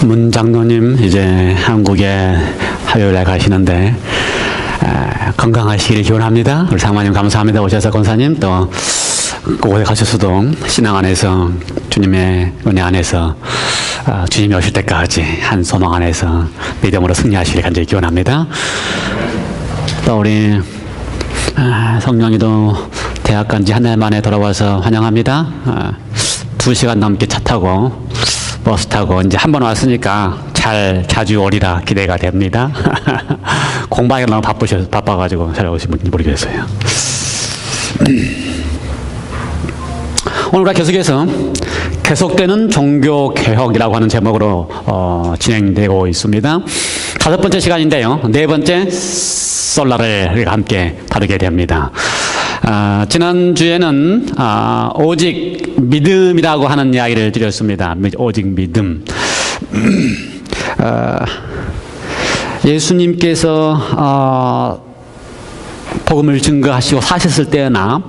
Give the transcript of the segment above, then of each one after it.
문 장로님 이제 한국에 화요일에 가시는데 건강하시길 기원합니다. 우리 장마님 감사합니다. 오셔서 권사님 또 오래 가셨어도 신앙 안에서 주님의 은혜 안에서 주님이 오실 때까지 한 소망 안에서 믿음으로 승리하시길 간절히 기원합니다. 또 우리 성령이도 대학 간 지 한 달 만에 돌아와서 환영합니다. 2시간 넘게 차 타고 버스 타고 이제 한 번 왔으니까 자주 오리라 기대가 됩니다. 공부하기 너무 바빠가지고 잘 오시는지 모르겠어요. 오늘 우리가 계속해서 계속되는 종교개혁이라고 하는 제목으로 진행되고 있습니다. 5번째 시간인데요. 4번째 솔라를 우리가 함께 다루게 됩니다. 지난주에는 오직 믿음이라고 하는 이야기를 드렸습니다. 오직 믿음. 예수님께서 복음을 증거하시고 사셨을 때나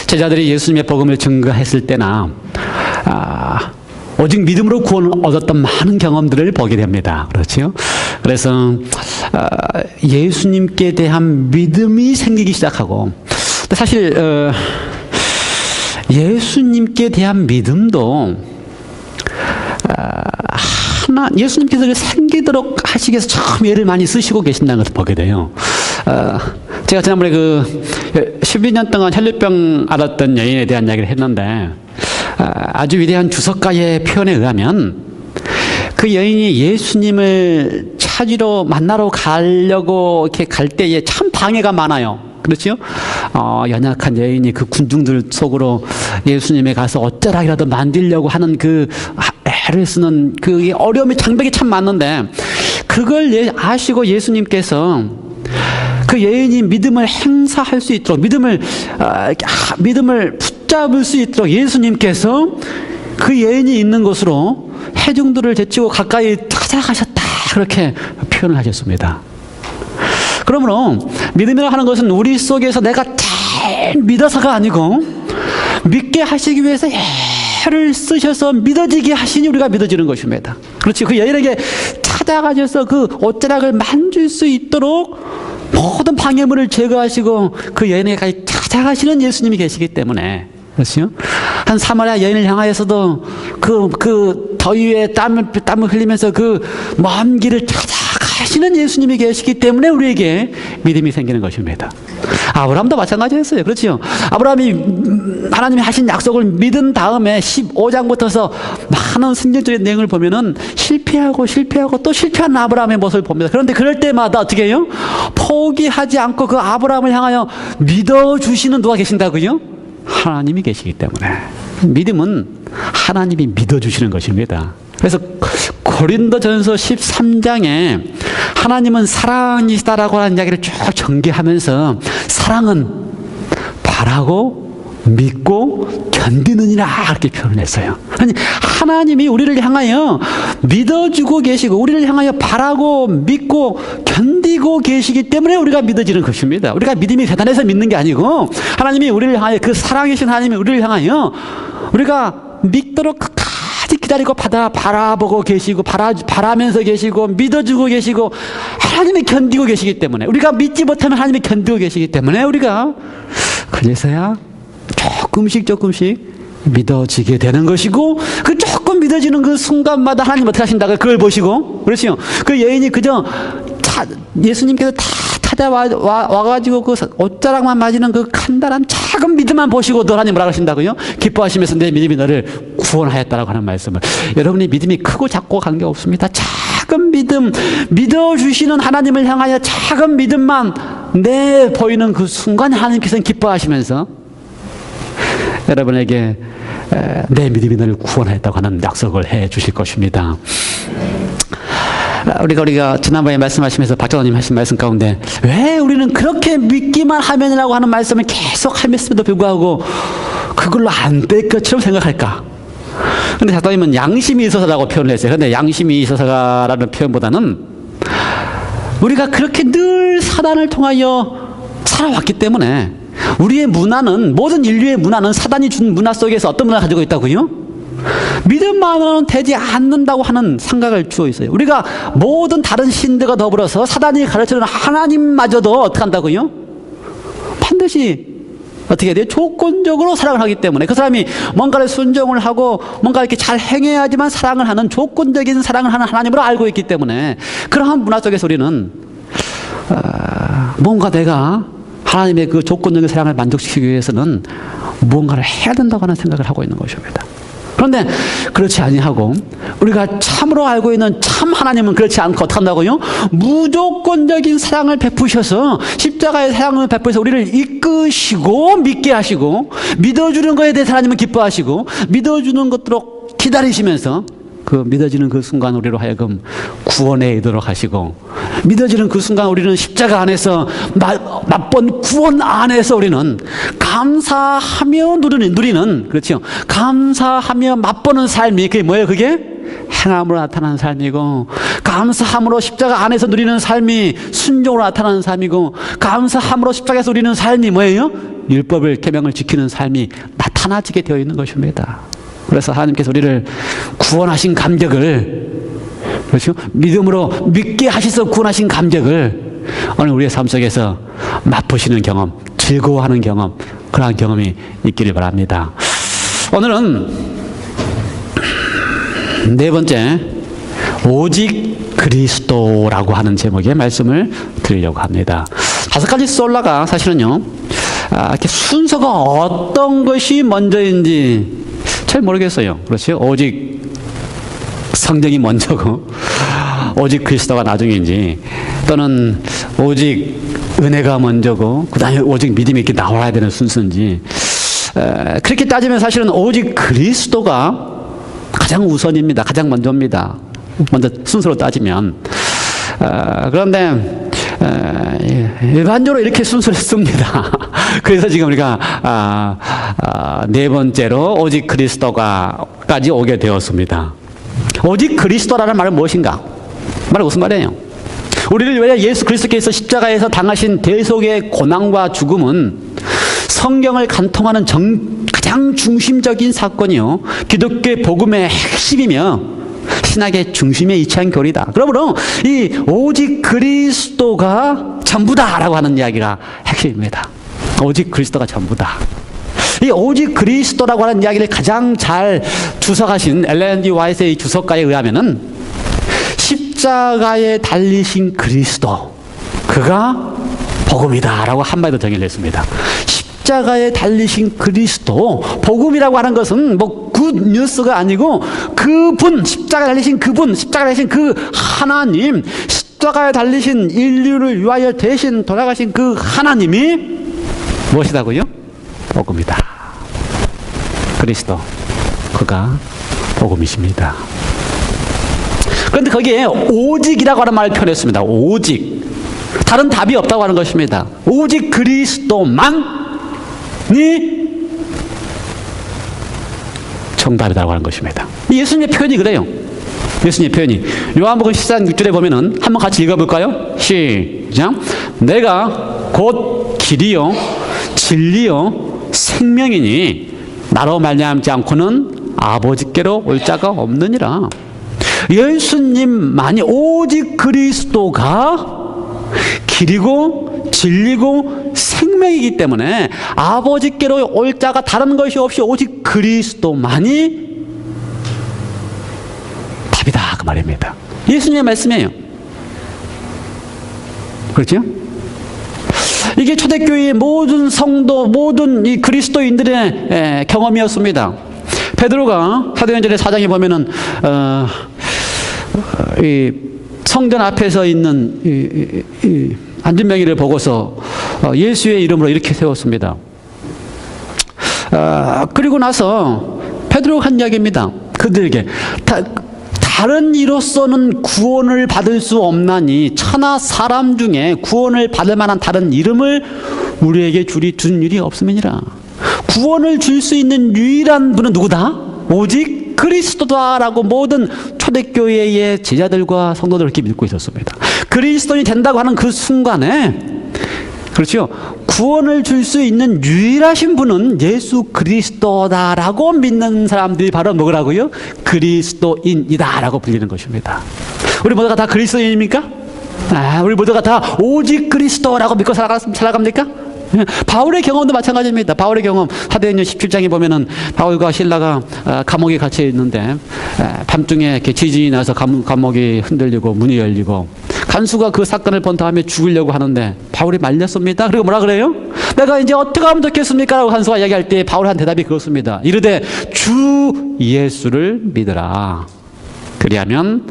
제자들이 예수님의 복음을 증거했을 때나 오직 믿음으로 구원을 얻었던 많은 경험들을 보게 됩니다. 그렇죠? 그래서 예수님께 대한 믿음이 생기기 시작하고, 사실 예수님께 대한 믿음도 예수님께서 생기도록 하시기 위해서 참 예를 많이 쓰시고 계신다는 것을 보게 돼요. 제가 지난번에 12년 동안 혈류병 앓았던 여인에 대한 이야기를 했는데, 아주 위대한 주석가의 표현에 의하면 그 여인이 예수님을 찾으러 만나러 가려고 이렇게 갈 때에 참 방해가 많아요. 그렇죠? 연약한 여인이 그 군중들 속으로 예수님에 가서 어쩌라기라도 만들려고 하는 그 애를 쓰는 그 어려움이 장벽이 참 많은데, 그걸 아시고 예수님께서 그 여인이 믿음을 행사할 수 있도록 믿음을 붙잡을 수 있도록 예수님께서 그 여인이 있는 곳으로 회중들을 제치고 가까이 찾아가셨다, 그렇게 표현을 하셨습니다. 그러므로 믿음이라 하는 것은 우리 속에서 내가 잘 믿어서가 아니고 믿게 하시기 위해서 애를 쓰셔서 믿어지게 하시니 우리가 믿어지는 것입니다. 그렇지. 그 여인에게 찾아가셔서 그 옷자락을 만질 수 있도록 모든 방해물을 제거하시고 그 여인에게 찾아가시는 예수님이 계시기 때문에, 그렇죠? 한 사마리아 여인을 향하여서도 그 더위에 땀을 흘리면서 그 먼 길을 찾아가시는 예수님이 계시기 때문에 우리에게 믿음이 생기는 것입니다. 아브라함도 마찬가지였어요. 그렇죠? 아브라함이 하나님이 하신 약속을 믿은 다음에 15장부터서 많은 성경적인 내용을 보면은 실패하고 또 실패하는 아브라함의 모습을 봅니다. 그런데 그럴 때마다 어떻게 해요? 포기하지 않고 그 아브라함을 향하여 믿어주시는 누가 계신다고요? 하나님이 계시기 때문에. 믿음은 하나님이 믿어주시는 것입니다. 그래서 고린도전서 13장에 하나님은 사랑이시다라고 하는 이야기를 쭉 전개하면서 사랑은 바라고 믿고 견디느니라, 이렇게 표현했어요. 아니, 하나님이 우리를 향하여 믿어주고 계시고 우리를 향하여 바라고 믿고 견디고 계시기 때문에 우리가 믿어지는 것입니다. 우리가 믿음이 대단해서 믿는 게 아니고 하나님이 우리를 향하여, 그 사랑이신 하나님이 우리를 향하여 우리가 믿도록 끝까지 기다리고 바라보고 계시고 바라면서 계시고 믿어주고 계시고 하나님이 견디고 계시기 때문에, 우리가 믿지 못하면 하나님이 견디고 계시기 때문에 우리가 그래서야 조금씩 믿어지게 되는 것이고, 그 조금 믿어지는 그 순간마다 하나님 어떻게 하신다고 그걸 보시고, 그렇죠? 그 여인이 그저 예수님께서 다 찾아와가지고 그 옷자락만 맞이는 그 간단한 작은 믿음만 보시고도 하나님 뭐라고 하신다고요? 기뻐하시면서 내 믿음이 너를 구원하였다라고 하는 말씀을. 여러분이 믿음이 크고 작고 관계없습니다. 작은 믿음, 믿어주시는 하나님을 향하여 작은 믿음만 보이는 그 순간 하나님께서는 기뻐하시면서 여러분에게 내 믿음이 너를 구원하였다고 하는 약속을 해 주실 것입니다. 우리가 지난번에 말씀하시면서 박정호님 하신 말씀 가운데 왜 우리는 그렇게 믿기만 하면이라고 하는 말씀을 계속 하면서도 불구하고 그걸로 안 될 것처럼 생각할까? 근데 작가님은 양심이 있어서라고 표현을 했어요. 그런데 양심이 있어서라는 표현보다는 우리가 그렇게 늘 사단을 통하여 살아왔기 때문에 우리의 문화는, 모든 인류의 문화는 사단이 준 문화 속에서 어떤 문화를 가지고 있다고요? 믿음만으로는 되지 않는다고 하는 생각을 주어 있어요. 우리가 모든 다른 신들과 더불어서 사단이 가르치는 하나님마저도 어떻게 한다고요? 반드시 어떻게 해야 돼요? 조건적으로 사랑을 하기 때문에 그 사람이 뭔가를 순종을 하고 뭔가 이렇게 잘 행해야지만 사랑을 하는 조건적인 사랑을 하는 하나님으로 알고 있기 때문에 그러한 문화 속에서 우리는 뭔가 내가 하나님의 그 조건적인 사랑을 만족시키기 위해서는 무언가를 해야 된다고 하는 생각을 하고 있는 것입니다. 그런데 그렇지 아니하고 우리가 참으로 알고 있는 참 하나님은 그렇지 않고 어떻게 한다고요? 무조건적인 사랑을 베푸셔서 십자가의 사랑을 베푸셔서 우리를 이끄시고 믿게 하시고 믿어주는 것에 대해서 하나님은 기뻐하시고 믿어주는 것으로 기다리시면서 그 믿어지는 그 순간 우리로 하여금 구원에 이르도록 하시고 믿어지는 그 순간 우리는 십자가 안에서 맛본 구원 안에서 우리는 감사하며 누리는 그렇죠. 감사하며 맛보는 삶이 그게 뭐예요? 그게 행함으로 나타나는 삶이고 감사함으로 십자가 안에서 누리는 삶이 순종으로 나타나는 삶이고 감사함으로 십자가에서 누리는 삶이 뭐예요? 율법을 계명을 지키는 삶이 나타나지게 되어 있는 것입니다. 그래서 하나님께서 우리를 구원하신 감격을 그렇죠? 믿음으로 믿게 하셔서 구원하신 감격을 오늘 우리의 삶 속에서 맛보시는 경험, 즐거워하는 경험, 그러한 경험이 있기를 바랍니다. 오늘은 네 번째, 오직 그리스도라고 하는 제목의 말씀을 드리려고 합니다. 5가지 솔라가 사실은요, 이렇게 순서가 어떤 것이 먼저인지 잘 모르겠어요. 그렇죠? 오직 성경이 먼저고 오직 그리스도가 나중인지 또는 오직 은혜가 먼저고 그 다음에 오직 믿음이 이렇게 나와야 되는 순서인지 그렇게 따지면 사실은 오직 그리스도가 가장 우선입니다. 가장 먼저입니다. 먼저 순서로 따지면 그런데 일반적으로 이렇게 순서를 씁니다. 그래서 지금 우리가 네 번째로 오직 그리스도가까지 오게 되었습니다. 오직 그리스도라는 말은 무엇인가? 말은 무슨 말이에요? 우리를 위해 예수 그리스도께서 십자가에서 당하신 대속의 고난과 죽음은 성경을 간통하는 가장 중심적인 사건이요, 기독교의 복음의 핵심이며 신학의 중심에 위치한 교리다. 그러므로 이 오직 그리스도가 전부다라고 하는 이야기가 핵심입니다. 오직 그리스도가 전부다. 이 오직 그리스도라고 하는 이야기를 가장 잘 주석하신 엘렌 G 화이트의 주석가에 의하면은 십자가에 달리신 그리스도, 그가 복음이다라고 한마디로 정의를 냈습니다. 십자가에 달리신 그리스도, 복음이라고 하는 것은 뭐 굿뉴스가 아니고 그분, 십자가에 달리신 그분, 십자가에 달리신 그 하나님, 십자가에 달리신 인류를 위하여 대신 돌아가신 그 하나님이 무엇이다고요? 복음이다. 그리스도, 그가 복음이십니다. 그런데 거기에 오직이라고 하는 말을 표현했습니다. 오직. 다른 답이 없다고 하는 것입니다. 오직 그리스도만이 정답이라고 하는 것입니다. 예수님의 표현이 그래요. 예수님의 표현이 요한복음 14장 6절에 보면은 한번 같이 읽어볼까요? 시작. 내가 곧 길이요 진리요 생명이니 나로 말미암지 않고는 아버지께로 올 자가 없느니라. 예수님만이, 오직 그리스도가 길이고 진리고 생명이기 때문에 아버지께로 올 자가 다른 것이 없이 오직 그리스도만이 답이다, 그 말입니다. 예수님의 말씀이에요. 그렇죠? 이게 초대교회의 모든 성도, 모든 이 그리스도인들의 경험이었습니다. 베드로가 사도행전의 4장에 보면은 이 성전 앞에서 있는 이 안진뱅이를 보고서 예수의 이름으로 이렇게 세웠습니다. 그리고 나서 베드로가 한 이야기입니다. 그들에게 다른 이로서는 구원을 받을 수 없나니 천하 사람 중에 구원을 받을 만한 다른 이름을 우리에게 준 일이 없음이니라. 구원을 줄 수 있는 유일한 분은 누구다? 오직 그리스도다라고 모든 초대교회의 제자들과 성도들 그렇게 믿고 있었습니다. 그리스도인이 된다고 하는 그 순간에 그렇죠? 구원을 줄 수 있는 유일하신 분은 예수 그리스도다라고 믿는 사람들이 바로 뭐라고요? 그리스도인이다라고 불리는 것입니다. 우리 모두가 다 그리스도인입니까? 우리 모두가 다 오직 그리스도라고 믿고 살아갑니까? 바울의 경험도 마찬가지입니다. 바울의 경험, 사도행전 17장에 보면은 바울과 실라가 감옥에 갇혀 있는데 밤중에 이렇게 지진이 나서 감옥이 흔들리고 문이 열리고 간수가 그 사건을 본 다음에 죽으려고 하는데 바울이 말렸습니다. 그리고 뭐라 그래요? 내가 이제 어떻게 하면 좋겠습니까? 라고 간수가 이야기할 때 바울이 한 대답이 그렇습니다. 이르되 주 예수를 믿으라. 그리하면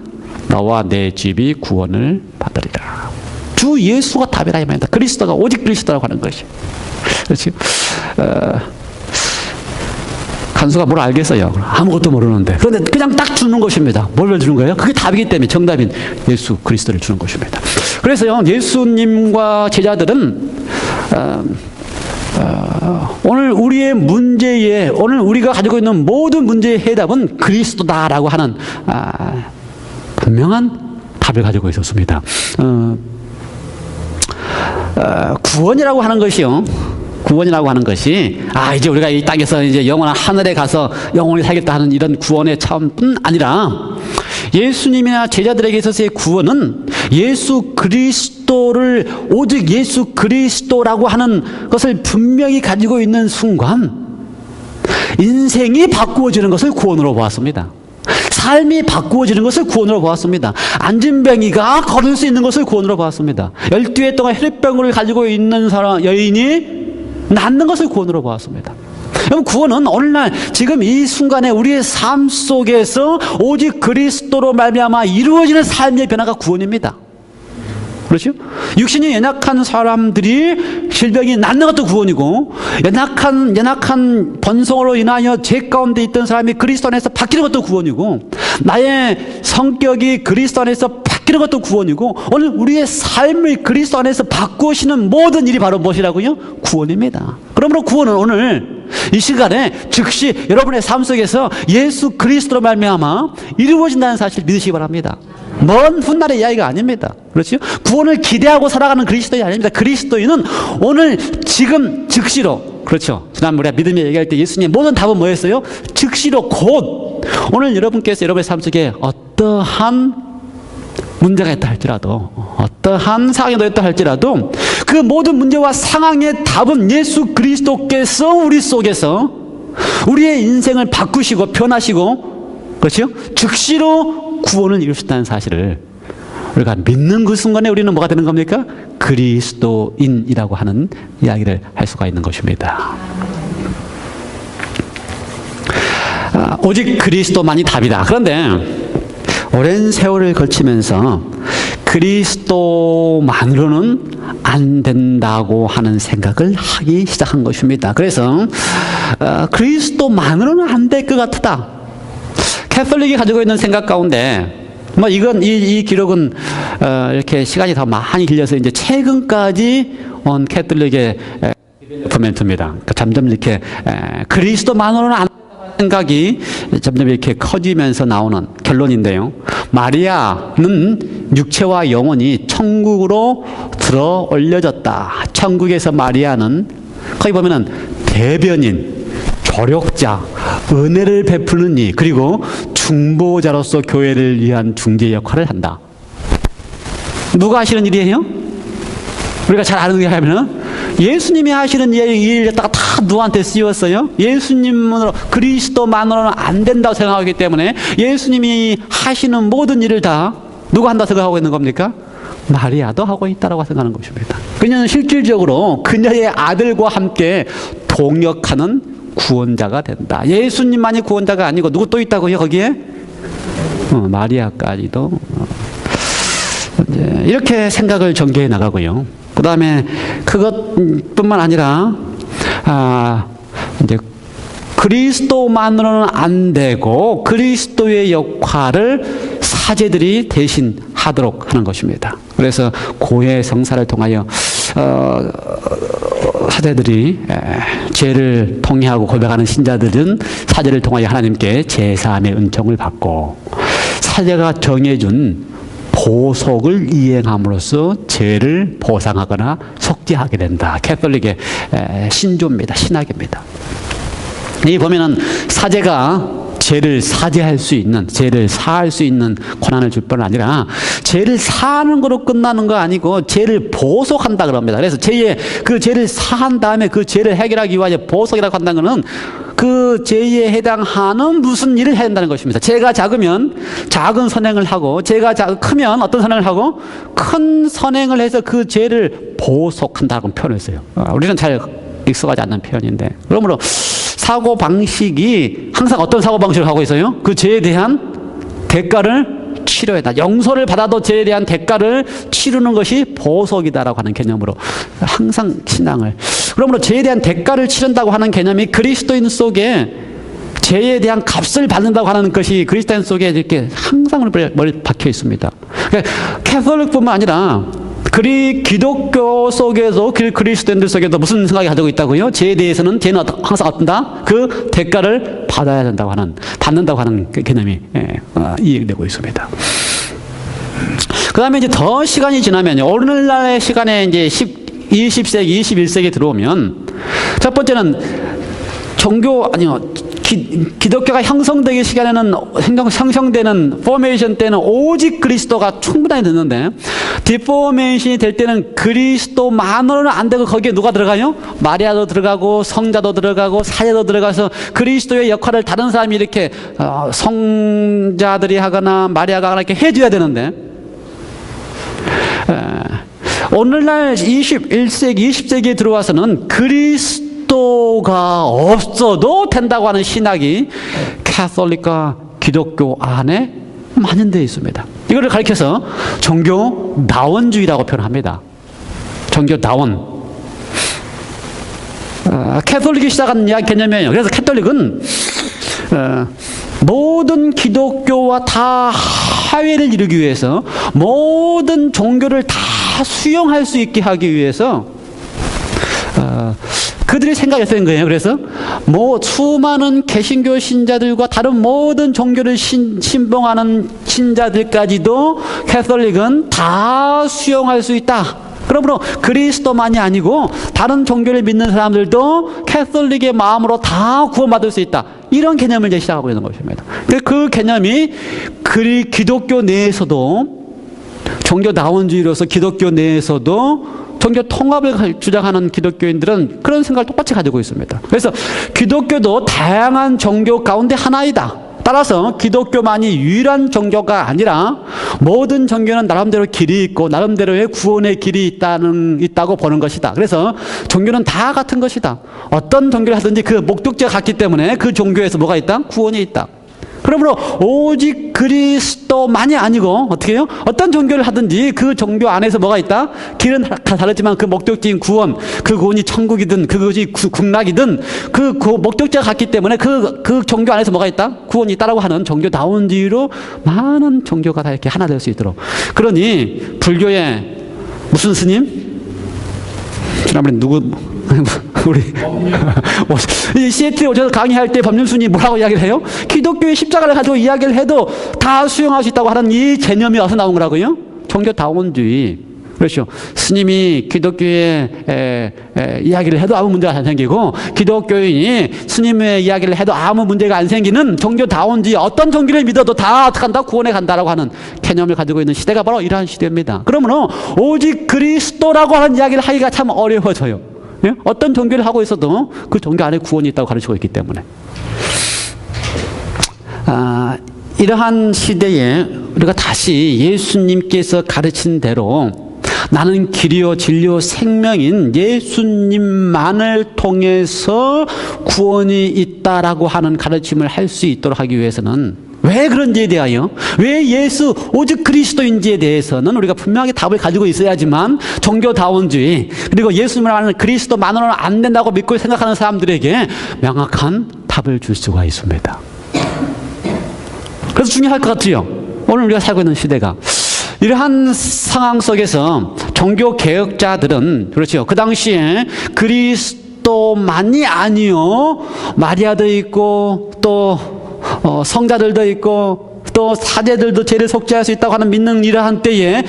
너와 내 집이 구원을 받으리라. 주 예수가 답이라 이 말입니다. 그리스도가 오직 그리스도라고 하는 것이. 그렇지? 간수가 뭘 알겠어요? 아무것도 모르는데. 그런데 그냥 딱 주는 것입니다. 뭘 주는 거예요? 그게 답이기 때문에 정답인 예수 그리스도를 주는 것입니다. 그래서요, 예수님과 제자들은 오늘 우리의 문제에, 오늘 우리가 가지고 있는 모든 문제의 해답은 그리스도다라고 하는 분명한 답을 가지고 있었습니다. 구원이라고 하는 것이요. 구원이라고 하는 것이 이제 우리가 이 땅에서 이제 영원한 하늘에 가서 영원히 살겠다 하는 이런 구원의 차원뿐 아니라 예수님이나 제자들에게 있어서의 구원은 예수 그리스도를 오직 예수 그리스도라고 하는 것을 분명히 가지고 있는 순간 인생이 바꾸어지는 것을 구원으로 보았습니다. 삶이 바꾸어지는 것을 구원으로 보았습니다. 안진뱅이가 걸을 수 있는 것을 구원으로 보았습니다. 12해 동안 혈액병을 가지고 있는 여인이 낫는 것을 구원으로 보았습니다. 여러분, 구원은 오늘날 지금 이 순간에 우리의 삶 속에서 오직 그리스도로 말미암아 이루어지는 삶의 변화가 구원입니다. 그렇죠? 육신이 연약한 사람들이 질병이 낫는 것도 구원이고, 연약한 번성으로 인하여 죄 가운데 있던 사람이 그리스도 안에서 바뀌는 것도 구원이고, 나의 성격이 그리스도 안에서 바뀌는 것도 구원이고, 오늘 우리의 삶을 그리스도 안에서 바꾸시는 모든 일이 바로 무엇이라고요? 구원입니다. 그러므로 구원은 오늘 이 시간에 즉시 여러분의 삶 속에서 예수 그리스도로 말미암아 이루어진다는 사실을 믿으시기 바랍니다. 먼 훗날의 이야기가 아닙니다. 그렇죠? 구원을 기대하고 살아가는 그리스도인이 아닙니다. 그리스도인은 오늘 지금 즉시로, 그렇죠? 지난번에 믿음의 얘기할 때 예수님의 모든 답은 뭐였어요? 즉시로 곧 오늘 여러분께서 여러분의 삶 속에 어떠한 문제가 있다 할지라도, 어떠한 상황이 놓였다 할지라도 그 모든 문제와 상황의 답은 예수 그리스도께서 우리 속에서 우리의 인생을 바꾸시고 변하시고, 그렇죠? 즉시로 구원을 이루신다는 사실을 우리가 믿는 그 순간에 우리는 뭐가 되는 겁니까? 그리스도인이라고 하는 이야기를 할 수가 있는 것입니다. 오직 그리스도만이 답이다. 그런데 오랜 세월을 거치면서 그리스도만으로는 안 된다고 하는 생각을 하기 시작한 것입니다. 그래서 그리스도만으로는 안 될 것 같다. 캐톨릭이 가지고 있는 생각 가운데 이 기록은 이렇게 시간이 더 많이 길려서 이제 최근까지 온 캐톨릭의 디벨롭먼트입니다. 그러니까 점점 이렇게 그리스도만으로는 안 생각이 점점 이렇게 커지면서 나오는 결론인데요. 마리아는 육체와 영혼이 천국으로 들어 올려졌다. 천국에서 마리아는 거기 보면은 대변인, 조력자, 은혜를 베푸는 이, 그리고 중보자로서 교회를 위한 중재 역할을 한다. 누가 하시는 일이에요? 우리가 잘 아는 게 하면은 예수님이 하시는 일을 갖다가 다 누구한테 씌웠어요? 예수님으로, 그리스도만으로는 안 된다고 생각하기 때문에 예수님이 하시는 모든 일을 다 누가 한다고 생각하고 있는 겁니까? 마리아도 하고 있다고 생각하는 것입니다. 그녀는 실질적으로 그녀의 아들과 함께 동역하는 구원자가 된다. 예수님만이 구원자가 아니고 누구 또 있다고요? 거기에? 마리아까지도. 이렇게 생각을 전개해 나가고요. 그 다음에 그것뿐만 아니라 이제 그리스도만으로는 안 되고 그리스도의 역할을 사제들이 대신 하도록 하는 것입니다. 그래서 고해 성사를 통하여 사제들이 죄를 통회하고 고백하는 신자들은 사제를 통하여 하나님께 제사함의 은총을 받고, 사제가 정해준 보속을 이행함으로써 죄를 보상하거나 속죄 사죄하게 된다. 캐톨릭의 신조입니다. 신학입니다. 이 보면은 사죄가 죄를 사죄할 수 있는, 죄를 사할 수 있는 권한을 줄 뿐 아니라 죄를 사하는 거로 끝나는 거 아니고 죄를 보속한다 그럽니다. 그래서 그 죄를 사한 다음에 그 죄를 해결하기 위하여 보속이라고 한다는 것은 그 죄에 해당하는 무슨 일을 해야 된다는 것입니다. 죄가 작으면 작은 선행을 하고, 죄가 크면 어떤 선행을 하고, 큰 선행을 해서 그 죄를 보속한다고 표현했어요. 우리는 잘 익숙하지 않는 표현인데, 그러므로 사고 방식이 항상 어떤 사고 방식을 하고 있어요? 그 죄에 대한 대가를 치러야 한다. 용서를 받아도 죄에 대한 대가를 치르는 것이 보속이다라고 하는 개념으로 항상 신앙을. 그러므로 죄에 대한 대가를 치른다고 하는 개념이 그리스도인 속에 죄에 대한 값을 받는다고 하는 것이 그리스도인 속에 이렇게 항상 머리 박혀 있습니다. 그러니까 캐톨릭뿐만 아니라 기독교 속에서 그리스도인들 속에도 무슨 생각이 가지고 있다고요? 죄에 대해서는 죄는 항상 어떤다? 그 대가를 받아야 된다고 하는, 받는다고 하는 개념이 이해되고 있습니다. 그 다음에 이제 더 시간이 지나면요, 오늘날의 시간에 이제 20세기, 21세기 들어오면, 첫 번째는 기독교가 형성되기 시간에는, 형성되는 포메이션 때는 오직 그리스도가 충분하게 됐는데, 디포메이션이 될 때는 그리스도만으로는 안 되고, 거기에 누가 들어가요? 마리아도 들어가고, 성자도 들어가고, 사제도 들어가서 그리스도의 역할을 다른 사람이 이렇게 성자들이 하거나 마리아가 하거나 이렇게 해줘야 되는데, 오늘날 21세기, 20세기에 들어와서는 그리스도가 없어도 된다고 하는 신학이 캐톨릭과 기독교 안에 만연되어 있습니다. 이거를 가리켜서 종교 나원주의라고 표현합니다. 종교 나원. 캐톨릭이 시작한 개념이에요. 그래서 캐톨릭은 모든 기독교와 다 화해를 이루기 위해서, 모든 종교를 다 수용할 수 있게 하기 위해서 그들이 생각했던 거예요. 그래서 수많은 개신교 신자들과 다른 모든 종교를 신봉하는 신자들까지도 캐톨릭은 다 수용할 수 있다. 그러므로 그리스도만이 아니고 다른 종교를 믿는 사람들도 캐톨릭의 마음으로 다 구원받을 수 있다. 이런 개념을 이제 시작하고 있는 것입니다. 그 개념이 기독교 내에서도, 종교 다원주의로서 기독교 내에서도 종교 통합을 주장하는 기독교인들은 그런 생각을 똑같이 가지고 있습니다. 그래서 기독교도 다양한 종교 가운데 하나이다. 따라서 기독교만이 유일한 종교가 아니라 모든 종교는 나름대로 길이 있고 나름대로의 구원의 길이 있다고 보는 것이다. 그래서 종교는 다 같은 것이다. 어떤 종교를 하든지 그 목적지가 같기 때문에 그 종교에서 뭐가 있다? 구원이 있다. 그러므로 오직 그리스도만이 아니고 어떻게 해요? 어떤 종교를 하든지 그 종교 안에서 뭐가 있다? 길은 다 다르지만 그 목적지인 구원, 그 구원이 천국이든 그것이 극락이든 그 목적지가 같기 때문에 그 종교 안에서 뭐가 있다? 구원이 있다라고 하는 종교다원주의로 많은 종교가 다 이렇게 하나 될 수 있도록. 그러니 불교의 무슨 스님? 지난번에 우리 시애틀에 오셔서 강의할 때 법륜스님이 뭐라고 이야기를 해요? 기독교의 십자가를 가지고 이야기를 해도 다 수용할 수 있다고 하는 이 개념이 어디서 나온 거라고요? 종교다원주의. 그렇죠. 스님이 기독교의 이야기를 해도 아무 문제가 안 생기고, 기독교인이 스님의 이야기를 해도 아무 문제가 안 생기는 종교다원주의, 어떤 종교를 믿어도 다 어떻게 한다? 구원에 간다라고 하는 개념을 가지고 있는 시대가 바로 이러한 시대입니다. 그러므로 오직 그리스도라고 하는 이야기를 하기가 참 어려워져요. 예? 어떤 종교를 하고 있어도 그 종교 안에 구원이 있다고 가르치고 있기 때문에. 이러한 시대에 우리가 다시 예수님께서 가르친 대로 나는 길이요 진리요 생명인 예수님만을 통해서 구원이 있다라고 하는 가르침을 할 수 있도록 하기 위해서는, 왜 그런지에 대하여, 왜 오직 그리스도인지에 대해서는 우리가 분명하게 답을 가지고 있어야지만 종교다원주의, 그리고 예수님을 아는 그리스도만으로는 안 된다고 믿고 생각하는 사람들에게 명확한 답을 줄 수가 있습니다. 그래서 중요할 것 같아요. 오늘 우리가 살고 있는 시대가. 이러한 상황 속에서 종교개혁자들은, 그렇죠, 그 당시에 그리스도만이 아니요, 마리아도 있고 또 성자들도 있고 또 사제들도 죄를 속죄할 수 있다고 하는 믿는 이러한 때에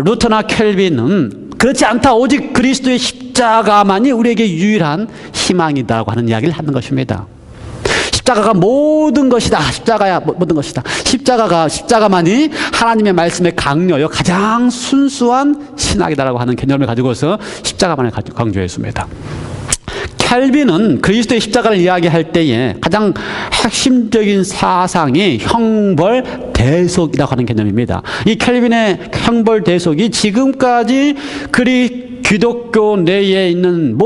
루터나 켈빈은 그렇지 않다. 오직 그리스도의 십자가만이 우리에게 유일한 희망이다라고 하는 이야기를 하는 것입니다. 십자가가 모든 것이다. 십자가야 모든 것이다. 십자가만이 하나님의 말씀의 강요요 가장 순수한 신학이다라고 하는 개념을 가지고서 십자가만을 강조했습니다. 켈빈은 그리스도의 십자가를 이야기할 때에 가장 핵심적인 사상이 형벌대속이라고 하는 개념입니다. 이 켈빈의 형벌대속이 지금까지 기독교 내에 있는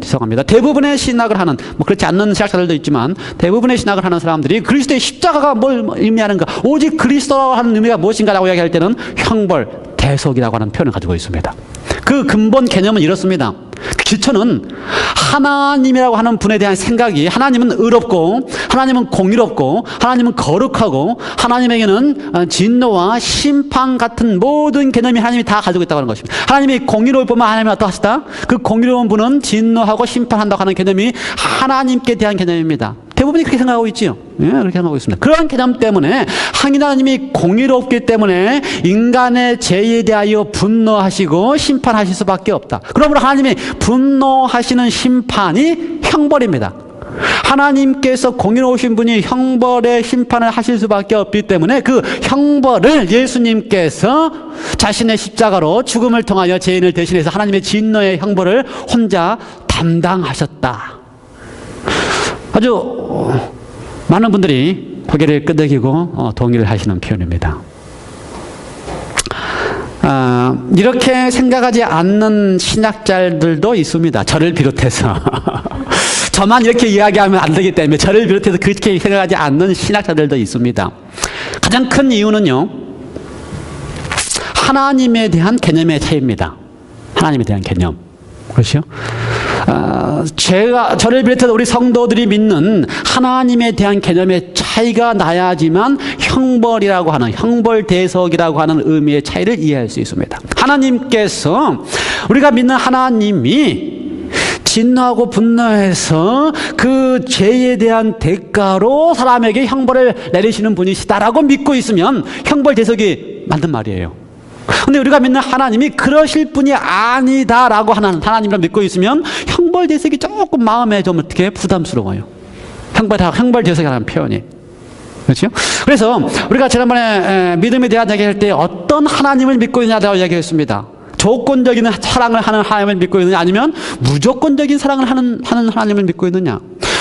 죄송합니다. 대부분의 신학을 하는, 그렇지 않는 신학자들도 있지만 대부분의 신학을 하는 사람들이 그리스도의 십자가가 뭘 의미하는가, 오직 그리스도라고 하는 의미가 무엇인가라고 이야기할 때는 형벌대속이라고 하는 표현을 가지고 있습니다. 그 근본 개념은 이렇습니다. 기초는 하나님이라고 하는 분에 대한 생각이, 하나님은 의롭고 하나님은 공의롭고 하나님은 거룩하고 하나님에게는 진노와 심판 같은 모든 개념이 하나님이 다 가지고 있다고 하는 것입니다. 하나님이 공의로울 뿐만 하나님은 어떠하시다? 그 공의로운 분은 진노하고 심판한다고 하는 개념이 하나님께 대한 개념입니다. 대부분이 그렇게 생각하고 있지요. 예, 그렇게 생각하고 있습니다. 그런 개념 때문에 하나님이 공의롭기 때문에 인간의 죄에 대하여 분노하시고 심판하실 수밖에 없다. 그러므로 하나님이 분노하시는 심판이 형벌입니다. 하나님께서 공의로우신 분이 형벌의 심판을 하실 수밖에 없기 때문에 그 형벌을 예수님께서 자신의 십자가로 죽음을 통하여 죄인을 대신해서 하나님의 진노의 형벌을 혼자 담당하셨다. 아주 많은 분들이 고개를 끄덕이고 동의를 하시는 표현입니다. 이렇게 생각하지 않는 신학자들도 있습니다. 저를 비롯해서. 저만 이렇게 이야기하면 안 되기 때문에 저를 비롯해서 그렇게 생각하지 않는 신학자들도 있습니다. 가장 큰 이유는요, 하나님에 대한 개념의 차이입니다. 하나님에 대한 개념. 그렇죠? 저를 비롯해서 우리 성도들이 믿는 하나님에 대한 개념의 차이가 나야지만 형벌이라고 하는, 형벌대속이라고 하는 의미의 차이를 이해할 수 있습니다. 하나님께서, 우리가 믿는 하나님이 진노하고 분노해서 그 죄에 대한 대가로 사람에게 형벌을 내리시는 분이시다라고 믿고 있으면 형벌대속이 맞는 말이에요. 근데 우리가 믿는 하나님이 그러실 분이 아니다라고 하는 하나님을 믿고 있으면 형벌대속이 조금 마음에 좀 어떻게 부담스러워요. 형벌대속이라는 표현이. 그렇죠? 그래서 우리가 지난번에 믿음에 대한 이야기할 때 어떤 하나님을 믿고 있냐라고 이야기했습니다. 조건적인 사랑을 하는 하나님을 믿고 있느냐, 아니면 무조건적인 사랑을 하는 하나님을 믿고 있느냐.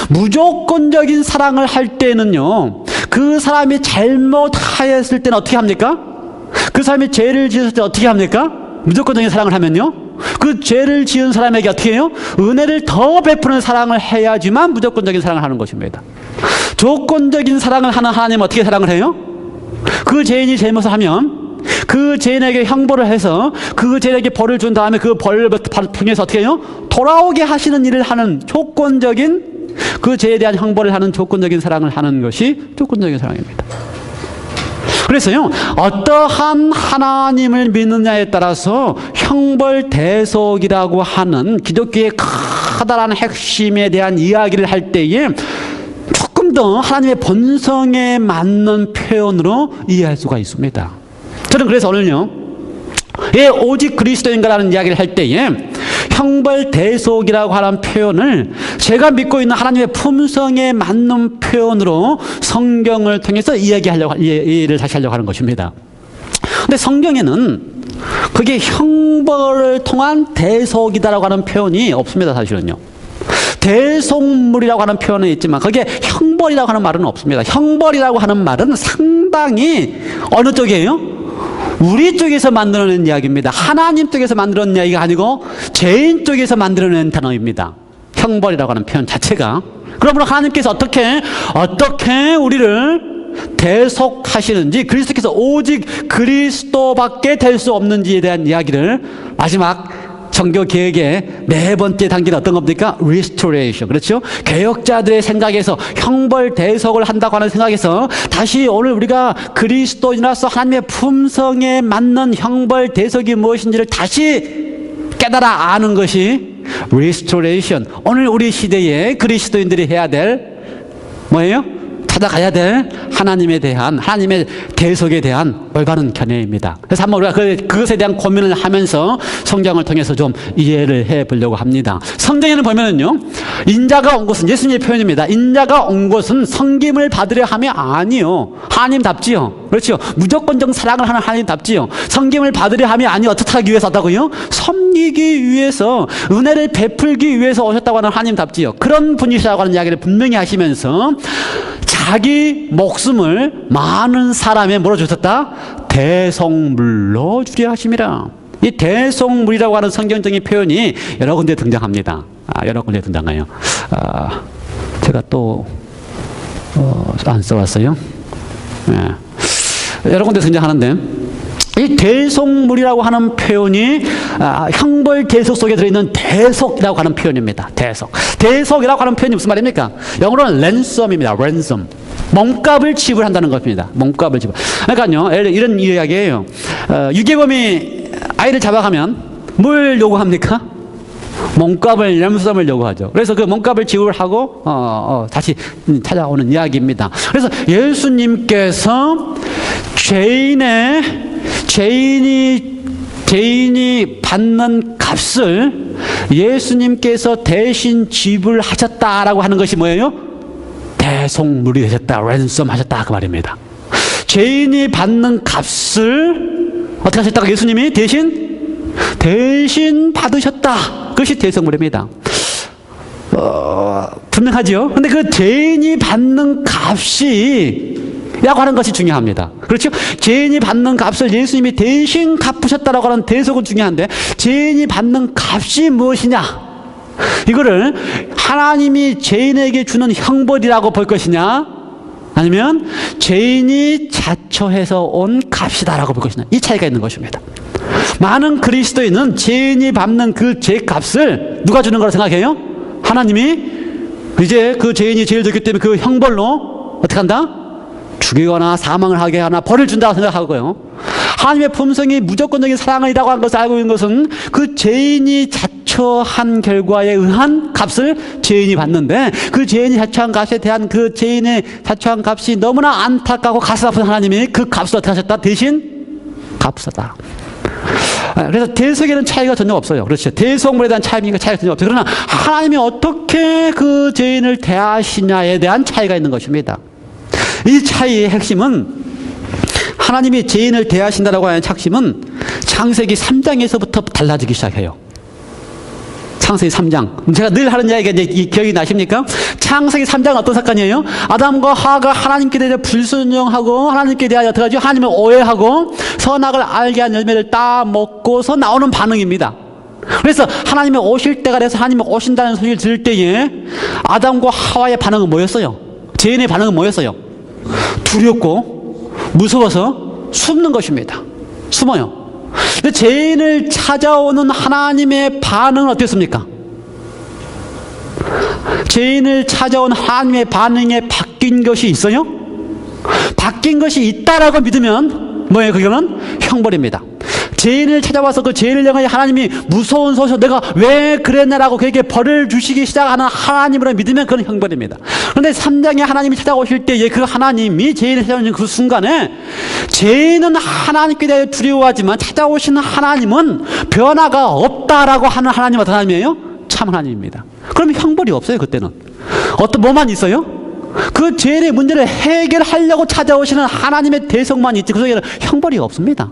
무조건적인 사랑을 할 때는요, 그 사람이 잘못하였을 때는 어떻게 합니까? 그 사람이 죄를 지었을 때 어떻게 합니까? 무조건적인 사랑을 하면요, 그 죄를 지은 사람에게 어떻게 해요? 은혜를 더 베푸는 사랑을 해야지만 무조건적인 사랑을 하는 것입니다. 조건적인 사랑을 하는 하나님은 어떻게 사랑을 해요? 그 죄인이 잘못을 하면 그 죄인에게 형벌을 해서 그 죄인에게 벌을 준 다음에 그 벌을 통해서 어떻게 해요? 돌아오게 하시는 일을 하는 조건적인, 그 죄에 대한 형벌을 하는 조건적인 사랑을 하는 것이 조건적인 사랑입니다. 그래서요, 어떠한 하나님을 믿느냐에 따라서 형벌대속이라고 하는 기독교의 커다란 핵심에 대한 이야기를 할 때에 조금 더 하나님의 본성에 맞는 표현으로 이해할 수가 있습니다. 저는 그래서 오늘요, 오직 그리스도인가라는 이야기를 할 때에 형벌대속이라고 하는 표현을 제가 믿고 있는 하나님의 품성에 맞는 표현으로 성경을 통해서 이해를 다시 하려고 하는 것입니다. 근데 성경에는 그게 형벌을 통한 대속이다라고 하는 표현이 없습니다, 사실은요. 대속물이라고 하는 표현은 있지만 거기에 형벌이라고 하는 말은 없습니다. 형벌이라고 하는 말은 상당히 어느 쪽이에요? 우리 쪽에서 만들어낸 이야기입니다. 하나님 쪽에서 만들어낸 이야기가 아니고 죄인 쪽에서 만들어낸 단어입니다. 형벌이라고 하는 표현 자체가. 그러므로 하나님께서 어떻게 우리를 대속하시는지, 그리스도께서 오직 그리스도밖에 될 수 없는지에 대한 이야기를 마지막 정교 개혁의 네 번째 단계는 어떤 겁니까? Restoration. 그렇죠? 개혁자들의 생각에서 형벌 대속을 한다고 하는 생각에서 다시 오늘 우리가 그리스도인으로서 하나님의 품성에 맞는 형벌 대속이 무엇인지를 다시 깨달아 아는 것이 Restoration. 오늘 우리 시대에 그리스도인들이 해야 될 뭐예요? 찾아가야 될 하나님에 대한, 하나님의 대속에 대한 올바른 견해입니다. 그래서 한번 우리가 그것에 대한 고민을 하면서 성경을 통해서 좀 이해를 해 보려고 합니다. 성경에는 보면은요, 인자가 온 곳은, 예수님의 표현입니다. 인자가 온 곳은 섬김을 받으려 함이 아니요. 하나님답지요. 그렇죠. 무조건적 사랑을 하는 하나님답지요. 섬김을 받으려 함이 아니요. 어떻게 하기 위해서 왔다고요? 섬기기 위해서, 은혜를 베풀기 위해서 오셨다고 하는 하나님답지요. 그런 분이시라고 하는 이야기를 분명히 하시면서 자기 목숨을 많은 사람의 뭐로 주셨다? 대속물로 주려 하심이라. 이 대속물이라고 하는 성경적인 표현이 여러 군데 등장합니다. 여러 군데 등장해요. 제가 또 안 써왔어요. 여러 군데 등장하는데, 이 대속물이라고 하는 표현이 형벌 계속 속에 들어있는 대속이라고 하는 표현입니다. 대속이라고 하는 표현이 무슨 말입니까? 영어로는 랜섬입니다. 랜섬. 몸값을 지불한다는 것입니다. 몸값을 지불. 그러니까요, 이런 이야기예요. 유괴범이 아이를 잡아가면 뭘 요구합니까? 몸값을, 랜섬을 요구하죠. 그래서 그 몸값을 지불하고 다시 찾아오는 이야기입니다. 그래서 예수님께서 죄인이 받는 값을 예수님께서 대신 지불하셨다라고 하는 것이 뭐예요? 대속물이 되셨다, 랜섬 하셨다, 그 말입니다. 죄인이 받는 값을 어떻게 하셨다고? 예수님이 대신 받으셨다. 그것이 대속물입니다. 분명하죠? 근데 그 죄인이 받는 값이 라고 하는 것이 중요합니다. 그렇죠? 죄인이 받는 값을 예수님이 대신 갚으셨다라고 하는 대속은 중요한데, 죄인이 받는 값이 무엇이냐? 이거를 하나님이 죄인에게 주는 형벌이라고 볼 것이냐, 아니면 죄인이 자초해서 온 값이다라고 볼 것이냐, 이 차이가 있는 것입니다. 많은 그리스도인은 죄인이 받는 그 죄값을 누가 주는 거라고 생각해요? 하나님이 이제 그 죄인이 죄를 졌기 때문에 그 형벌로 어떻게 한다? 죽이거나 사망을 하게 하나 벌을 준다고 생각하고요. 하나님의 품성이 무조건적인 사랑이라고 하는 것을 알고 있는 것은 그 죄인이 자초한 결과에 의한 값을 죄인이 받는데, 그 죄인이 자초한 값에 대한 그 죄인의 자초한 값이 너무나 안타깝고 가슴 아픈 하나님이 그 값을 어떻게 하셨다? 대신 갚으셨다. 그래서 대속에는 차이가 전혀 없어요. 그렇죠. 대속물에 대한 차이가 전혀 없어요. 그러나 하나님이 어떻게 그 죄인을 대하시냐에 대한 차이가 있는 것입니다. 이 차이의 핵심은, 하나님이 죄인을 대하신다라고 하는 핵심은 창세기 3장에서부터 달라지기 시작해요. 창세기 3장. 제가 늘 하는 이야기가 이제 기억이 나십니까? 창세기 3장은 어떤 사건이에요? 아담과 하와가 하나님께 대해 불순종하고 하나님께 대하여 어떻게 하죠? 하나님을 오해하고 선악을 알게 한 열매를 따먹고서 나오는 반응입니다. 그래서 하나님이 오실 때가 돼서 하나님이 오신다는 소리를 들을 때에 아담과 하와의 반응은 뭐였어요? 죄인의 반응은 뭐였어요? 두렵고 무서워서 숨는 것입니다. 숨어요. 근데 죄인을 찾아오는 하나님의 반응은 어땠습니까? 죄인을 찾아온 하나님의 반응에 바뀐 것이 있어요? 바뀐 것이 있다라고 믿으면 뭐예요? 그거는 형벌입니다. 죄인을 찾아와서 그 죄인을 향하여 하나님이 무서운 소리로 내가 왜 그랬나라고 그에게 벌을 주시기 시작하는 하나님으로 믿으면 그건 형벌입니다. 그런데 3장에 하나님이 찾아오실 때에 그 하나님이 죄인을 찾아오는 그 순간에, 죄인은 하나님께 대해 두려워하지만 찾아오시는 하나님은 변화가 없다라고 하는 하나님, 어떤 하나님이에요? 참 하나님입니다. 그러면 형벌이 없어요. 그때는 뭐만 있어요? 그 죄인의 문제를 해결하려고 찾아오시는 하나님의 대성만 있지, 그 속에는 형벌이 없습니다.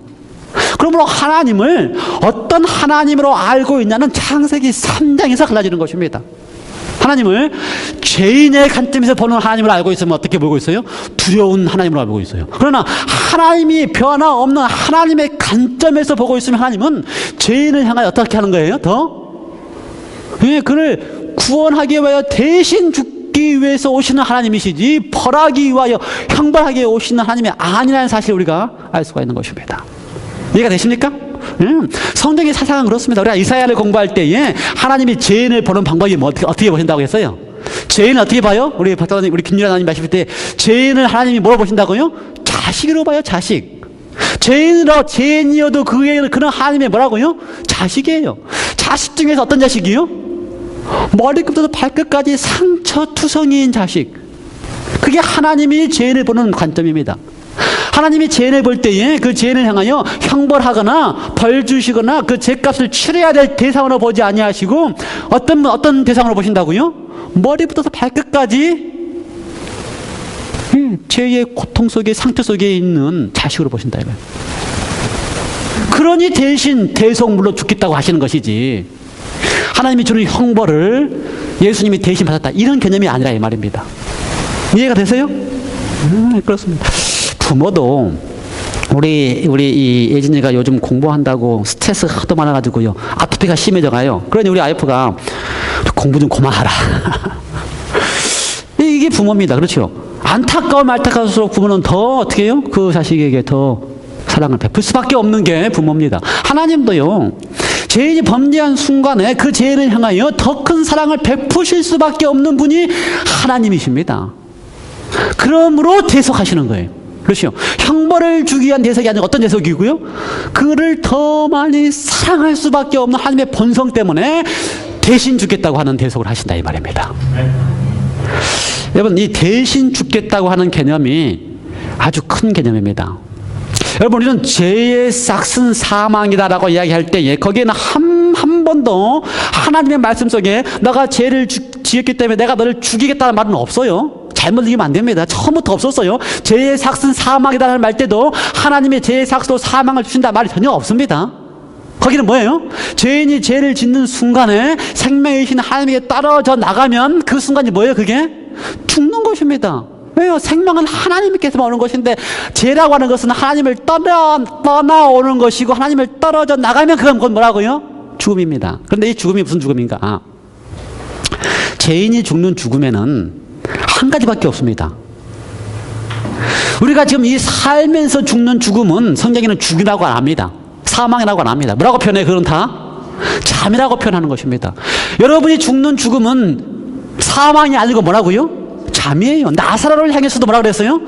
그러므로 하나님을 어떤 하나님으로 알고 있냐는 창세기 3장에서 갈라지는 것입니다. 하나님을 죄인의 관점에서 보는 하나님을 알고 있으면 어떻게 보고 있어요? 두려운 하나님으로 알고 있어요. 그러나 하나님이 변화없는 하나님의 관점에서 보고 있으면 하나님은 죄인을 향하여 어떻게 하는 거예요? 그를 구원하기 위하여 대신 죽기 위해서 오시는 하나님이시지, 벌하기 위하여 형벌하기 위해 오시는 하나님이 아니라는 사실을 우리가 알 수가 있는 것입니다. 이해가 되십니까? 성경의 사상은 그렇습니다. 우리가 이사야를 공부할 때에 하나님이 죄인을 보는 방법이 어떻게 보신다고 했어요? 죄인을 어떻게 봐요? 우리 박사님, 우리 김유라님 말씀 때 죄인을 하나님이 뭐로 보신다고요? 자식으로 봐요, 자식. 죄인이어도 그는 하나님의 뭐라고요? 자식이에요. 자식 중에서 어떤 자식이요? 머리끝부터 발끝까지 상처투성이인 자식. 그게 하나님이 죄인을 보는 관점입니다. 하나님이 죄인을 볼 때에 그 죄인을 향하여 형벌하거나 벌 주시거나 그 죄값을 치러야 될 대상으로 보지 아니하시고 어떤 대상으로 보신다고요? 머리부터 발끝까지 죄의 고통 속에 상처 속에 있는 자식으로 보신다 이거예요. 그러니 대신 대속물로 죽겠다고 하시는 것이지, 하나님이 주는 형벌을 예수님이 대신 받았다 이런 개념이 아니라 이 말입니다. 이해가 되세요? 그렇습니다. 부모도 우리 이 예진이가 요즘 공부한다고 스트레스가 하도 많아가지고요, 아토피가 심해져가요. 그러니 우리 와이프가 공부 좀 그만하라. 이게 부모입니다. 그렇죠? 안타까울수록 부모는 더 어떻게 해요? 그 자식에게 더 사랑을 베풀 수밖에 없는 게 부모입니다. 하나님도요, 죄인이 범죄한 순간에 그 죄인을 향하여 더 큰 사랑을 베푸실 수밖에 없는 분이 하나님이십니다. 그러므로 대속하시는 거예요. 그렇죠? 형벌을 주기 위한 대속이 아니라 어떤 대속이고요? 그를 더 많이 사랑할 수밖에 없는 하나님의 본성 때문에 대신 죽겠다고 하는 대속을 하신다 이 말입니다. 여러분, 이 대신 죽겠다고 하는 개념이 아주 큰 개념입니다. 여러분, 우리는 죄의 싹슨 사망이다라고 이야기할 때에 거기에는 한 번도 하나님의 말씀 속에 너가 죄를 지었기 때문에 내가 너를 죽이겠다는 말은 없어요. 잘못 읽으면 안 됩니다. 처음부터 없었어요. 죄의 삭은 사망이다라는 말 때도 하나님의 죄의 삭으로 사망을 주신다 말이 전혀 없습니다. 거기는 뭐예요? 죄인이 죄를 짓는 순간에 생명이신 하나님에게 떨어져 나가면 그 순간이 뭐예요? 그게 죽는 것입니다. 왜요? 생명은 하나님께서 오는 것인데 죄라고 하는 것은 하나님을 떠나오는 것이고 하나님을 떨어져 나가면 그건 뭐라고요? 죽음입니다. 그런데 이 죽음이 무슨 죽음인가? 죄인이 죽는 죽음에는 한 가지밖에 없습니다. 우리가 지금 이 살면서 죽는 죽음은 성경에는 죽이라고 안 합니다. 사망이라고 안 합니다. 뭐라고 표현해요? 그건 다 잠이라고 표현하는 것입니다. 여러분이 죽는 죽음은 사망이 아니고 뭐라고요? 잠이에요. 나사로를 향해서도 뭐라고 그랬어요?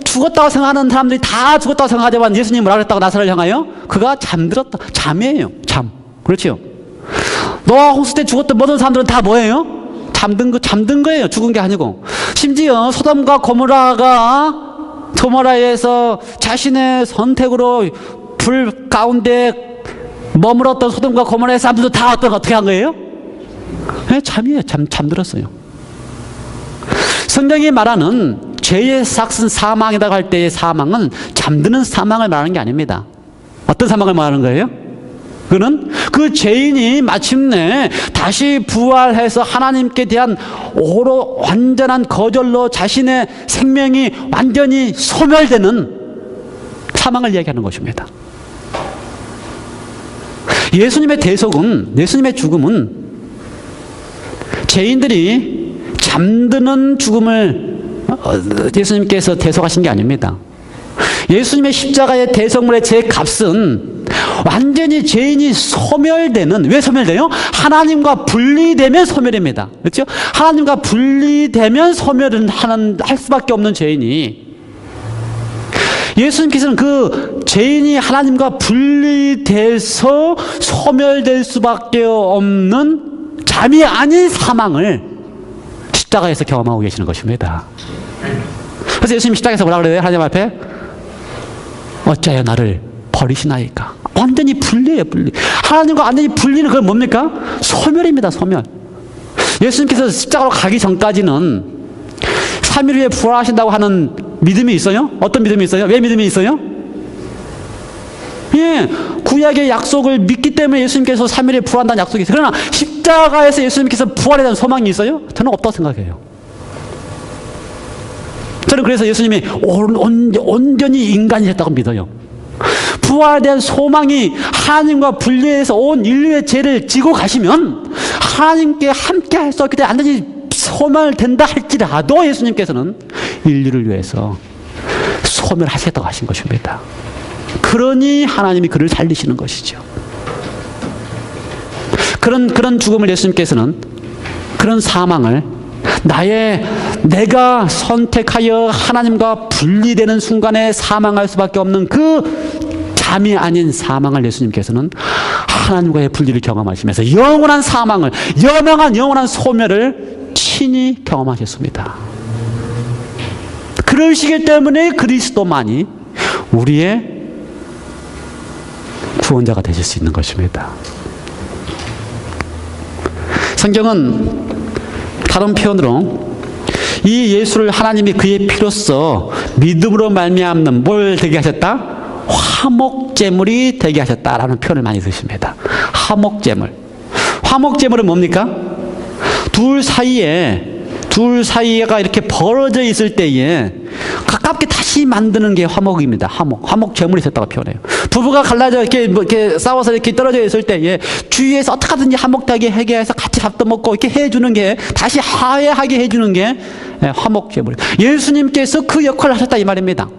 죽었다고 생각하는 사람들이 다 죽었다고 생각하지만 예수님이 뭐라고 그랬다고 나사로를 향하여? 그가 잠들었다. 잠이에요. 잠. 그렇죠? 노아 홍수 때 죽었던 모든 사람들은 다 뭐예요? 잠든 거예요. 죽은 게 아니고. 심지어 소돔과 고모라에서 자신의 선택으로 불 가운데 머물었던 소돔과 고모라의 사람들도 다 어떻게 한 거예요? 네, 잠이에요. 잠들었어요. 성경이 말하는 죄의 삭은 사망이라고 할 때의 사망은 잠드는 사망을 말하는 게 아닙니다. 어떤 사망을 말하는 거예요? 그는 그 죄인이 마침내 다시 부활해서 하나님께 대한 완전한 거절로 자신의 생명이 완전히 소멸되는 사망을 이야기하는 것입니다. 예수님의 죽음은 죄인들이 잠드는 죽음을 예수님께서 대속하신 게 아닙니다. 예수님의 십자가의 대속물의 제 값은 완전히 죄인이 소멸되는, 왜 소멸돼요? 하나님과 분리되면 소멸입니다. 그렇죠? 하나님과 분리되면 소멸은 할 수밖에 없는 죄인이, 예수님께서는 그 죄인이 하나님과 분리돼서 소멸될 수밖에 없는 잠이 아닌 사망을 십자가에서 경험하고 계시는 것입니다. 그래서 예수님 십자가에서 뭐라 그래요? 하나님 앞에 어찌하여 나를 버리시나이까? 완전히 분리해요. 하나님과 완전히 분리는 그건 뭡니까? 소멸입니다. 소멸. 예수님께서 십자가로 가기 전까지는 3일 후에 부활하신다고 하는 믿음이 있어요? 어떤 믿음이 있어요? 왜 믿음이 있어요? 예, 구약의 약속을 믿기 때문에 예수님께서 3일에 부활한다는 약속이 있어요. 그러나 십자가에서 예수님께서 부활에 대한 소망이 있어요? 저는 없다고 생각해요. 저는 그래서 예수님이 온전히 인간이 됐다고 믿어요. 부활에 대한 소망이 하나님과 분리해서 온 인류의 죄를 지고 가시면 하나님께 함께 할 수 없기 때문에 완전히 소멸된다 할지라도 예수님께서는 인류를 위해서 소멸하시겠다고 하신 것입니다. 그러니 하나님이 그를 살리시는 것이죠. 그런 죽음을 예수님께서는, 그런 사망을 내가 선택하여 하나님과 분리되는 순간에 사망할 수밖에 없는 그 잠이 아닌 사망을 예수님께서는 하나님과의 분리를 경험하시면서 영원한 사망을, 영원한 소멸을 친히 경험하셨습니다. 그러시기 때문에 그리스도만이 우리의 구원자가 되실 수 있는 것입니다. 성경은 다른 표현으로 이 예수를 하나님이 그의 피로써 믿음으로 말미암는 뭘 되게 하셨다? 화목제물이 되게 하셨다라는 표현을 많이 쓰십니다. 화목제물. 화목제물은 뭡니까? 둘 사이가 이렇게 벌어져 있을 때에 가깝게 다시 만드는 게 화목입니다. 화목제물이 있었다고 표현해요. 부부가 갈라져 이렇게 싸워서 이렇게 떨어져 있을 때에 주위에서 어떻게든지 화목하게 해결해서 같이 밥도 먹고 이렇게 해주는 게, 다시 화해하게 해주는 게 화목제물. 예수님께서 그 역할을 하셨다 이 말입니다.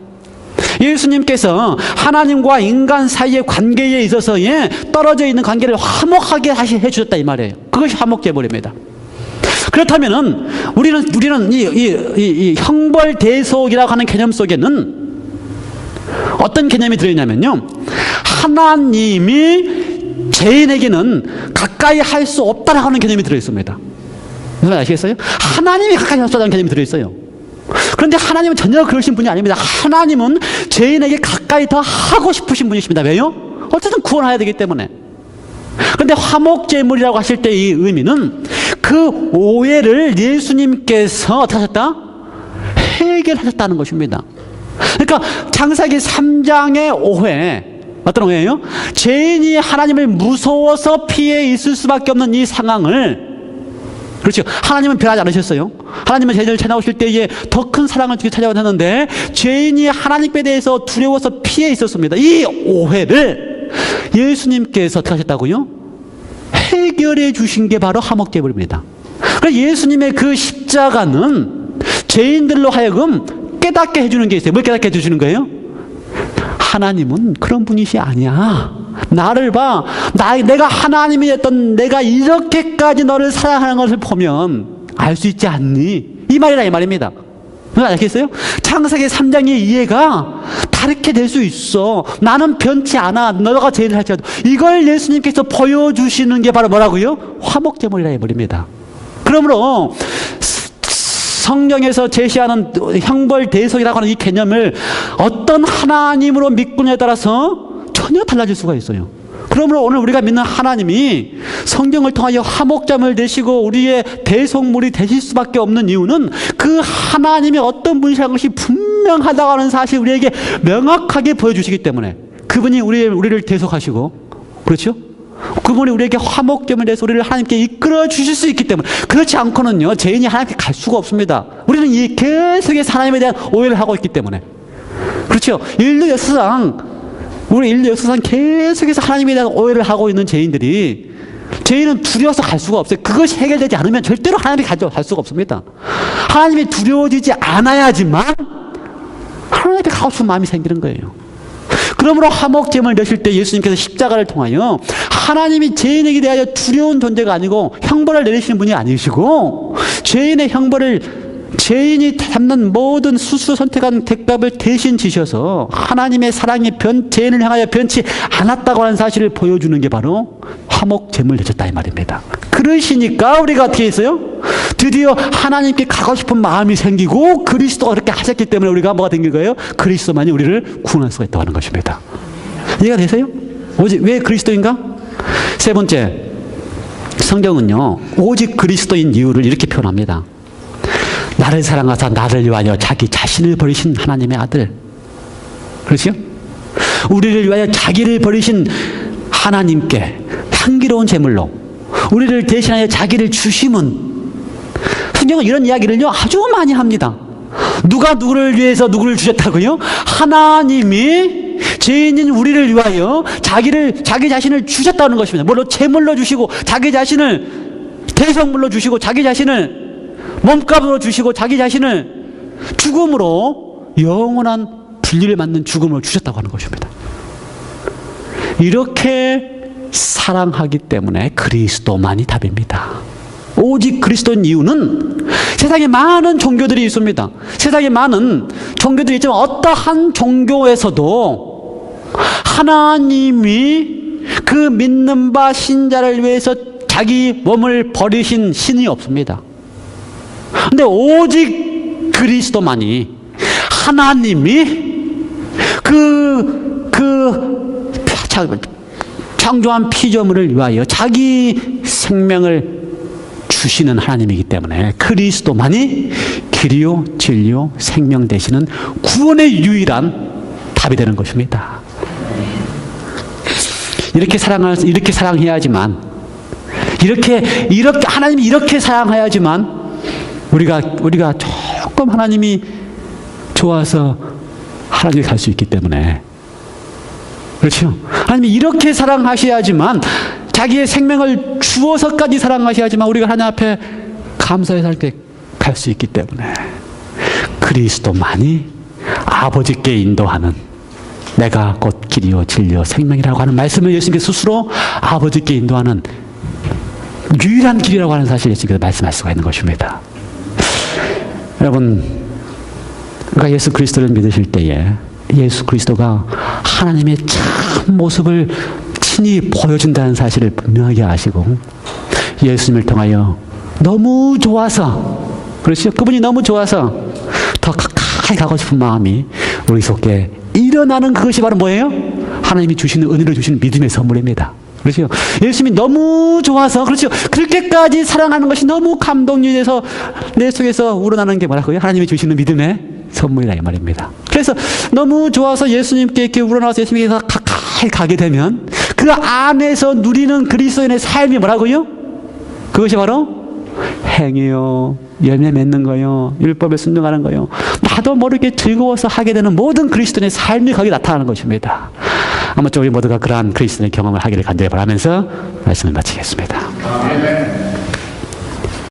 예수님께서 하나님과 인간 사이의 관계에 있어서의 떨어져 있는 관계를 화목하게 다시 해주셨다 이 말이에요. 그것이 화목제물입니다. 그렇다면은 우리는 이 형벌대속이라고 하는 개념 속에는 어떤 개념이 들어있냐면요, 하나님이 죄인에게는 가까이 할 수 없다라고 하는 개념이 들어있습니다. 무슨 아시겠어요? 하나님이 가까이 할 수 없다는 개념이 들어있어요. 그런데 하나님은 전혀 그러신 분이 아닙니다. 하나님은 죄인에게 가까이 더 하고 싶으신 분이십니다. 왜요? 어쨌든 구원해야 되기 때문에. 그런데 화목제물이라고 하실 때 이 의미는 그 오해를 예수님께서 어떻게 하셨다? 해결하셨다는 것입니다. 그러니까 창세기 3장의 오해, 어떤 오해예요? 죄인이 하나님을 무서워서 피해 있을 수밖에 없는 이 상황을, 그렇죠, 하나님은 변하지 않으셨어요. 하나님은 죄인을 찾아오실 때에 더 큰 사랑을 주기 찾아오셨는데 죄인이 하나님께 대해서 두려워서 피해 있었습니다. 이 오해를 예수님께서 어떻게 하셨다고요? 해결해 주신 게 바로 화목제물입니다. 그래서 예수님의 그 십자가는 죄인들로 하여금 깨닫게 해주는 게 있어요. 뭘 깨닫게 해주시는 거예요? 하나님은 그런 분이시 아니야. 나를 봐. 내가 하나님이 됐던 내가 이렇게까지 너를 사랑하는 것을 보면 알 수 있지 않니? 이 말이라 이 말입니다. 알겠어요? 창세기 3장의 이해가 다르게 될 수 있어. 나는 변치 않아. 너가 죄인을 할지라도. 이걸 예수님께서 보여주시는 게 바로 뭐라고요? 화목제물이라 해버립니다. 그러므로 성경에서 제시하는 형벌대속이라고 하는 이 개념을 어떤 하나님으로 믿느냐에 따라서 전혀 달라질 수가 있어요. 그러므로 오늘 우리가 믿는 하나님이 성경을 통하여 화목제물 되시고 우리의 대속물이 되실 수밖에 없는 이유는 그 하나님이 어떤 분이라는 것이 분명하다고 하는 사실을 우리에게 명확하게 보여주시기 때문에, 그분이 우리를 대속하시고, 그렇죠? 그분이 우리에게 화목제물 돼서 우리를 하나님께 이끌어 주실 수 있기 때문에, 그렇지 않고는요 죄인이 하나님께 갈 수가 없습니다. 우리는 이 계속해서 하나님에 대한 오해를 하고 있기 때문에, 그렇죠? 인류 역사상 계속해서 하나님에 대한 오해를 하고 있는 죄인들이, 죄인은 두려워서 갈 수가 없어요. 그것이 해결되지 않으면 절대로 하나님께 갈 수가 없습니다. 하나님이 두려워지지 않아야지만 하나님께 가고 싶은 마음이 생기는 거예요. 그러므로 화목제물 내실 때 예수님께서 십자가를 통하여 하나님이 죄인에게 대하여 두려운 존재가 아니고 형벌을 내리시는 분이 아니시고, 죄인의 형벌을 죄인이 담는 모든 스스로 선택한 대값을 대신 지셔서 하나님의 사랑이 죄인을 향하여 변치 않았다고 하는 사실을 보여주는 게 바로 화목제물 되셨다 이 말입니다. 그러시니까 우리가 어떻게 했어요? 드디어 하나님께 가고 싶은 마음이 생기고 그리스도가 그렇게 하셨기 때문에 우리가 뭐가 된 거예요? 그리스도만이 우리를 구원할 수가 있다고 하는 것입니다. 이해가 되세요? 왜 그리스도인가? 세 번째, 성경은요 오직 그리스도인 이유를 이렇게 표현합니다. 나를 사랑하사 나를 위하여 자기 자신을 버리신 하나님의 아들. 그렇죠? 우리를 위하여 자기를 버리신 하나님께 향기로운 제물로 우리를 대신하여 자기를 주심은, 성경은 이런 이야기를요 아주 많이 합니다. 누가 누구를 위해서 누구를 주셨다고요? 하나님이 죄인인 우리를 위하여 자기 자신을 주셨다는 것입니다. 물론 제물로 주시고, 자기 자신을 대성물로 주시고, 자기 자신을 몸값으로 주시고, 자기 자신을 죽음으로, 영원한 분리를 맞는 죽음으로 주셨다고 하는 것입니다. 이렇게 사랑하기 때문에 그리스도만이 답입니다. 오직 그리스도인 이유는, 세상에 많은 종교들이 있습니다. 세상에 많은 종교들이 있지만 어떠한 종교에서도 하나님이 그 믿는 바 신자를 위해서 자기 몸을 버리신 신이 없습니다. 근데 오직 그리스도만이 하나님이 창조한 피조물을 위하여 자기 생명을 주시는 하나님이기 때문에 그리스도만이 길이요 진리요 생명 되시는 구원의 유일한 답이 되는 것입니다. 이렇게 사랑해야지만 하나님이 이렇게 사랑해야지만 우리가 조금 하나님이 좋아서 하나님이 갈 수 있기 때문에, 그렇죠? 하나님이 이렇게 사랑하셔야지만, 자기의 생명을 주어서까지 사랑하셔야지만 우리가 하나님 앞에 감사해서 할 때 갈 수 있기 때문에 그리스도만이 아버지께 인도하는, 내가 곧 길이요 진리요 생명이라고 하는 말씀을 예수님께서 스스로 아버지께 인도하는 유일한 길이라고 하는 사실을 예수님께서 말씀할 수가 있는 것입니다. 여러분, 우리가 예수 그리스도를 믿으실 때에 예수 그리스도가 하나님의 참 모습을 친히 보여준다는 사실을 분명하게 아시고, 예수님을 통하여 너무 좋아서, 그렇죠? 그분이 너무 좋아서 더 가까이 가고 싶은 마음이 우리 속에 일어나는, 그것이 바로 뭐예요? 하나님이 주시는, 은혜로 주시는 믿음의 선물입니다. 그렇죠? 예수님이 너무 좋아서, 그렇죠? 그렇게까지 사랑하는 것이 너무 감동이 돼서 내 속에서 우러나는 게 뭐라고요? 하나님이 주시는 믿음의 선물이라 이 말입니다. 그래서 너무 좋아서 예수님께 이렇게 우러나와서 예수님께서 가까이 가게 되면 그 안에서 누리는 그리스도인의 삶이 뭐라고요? 그것이 바로 행위요, 열매 맺는 거요, 율법에 순종하는 거요, 나도 모르게 즐거워서 하게 되는 모든 그리스도인의 삶이 거기 나타나는 것입니다. 아무쪼록 우리 모두가 그러한 그리스도인의 경험을 하기를 간절히 바라면서 말씀을 마치겠습니다. 아멘.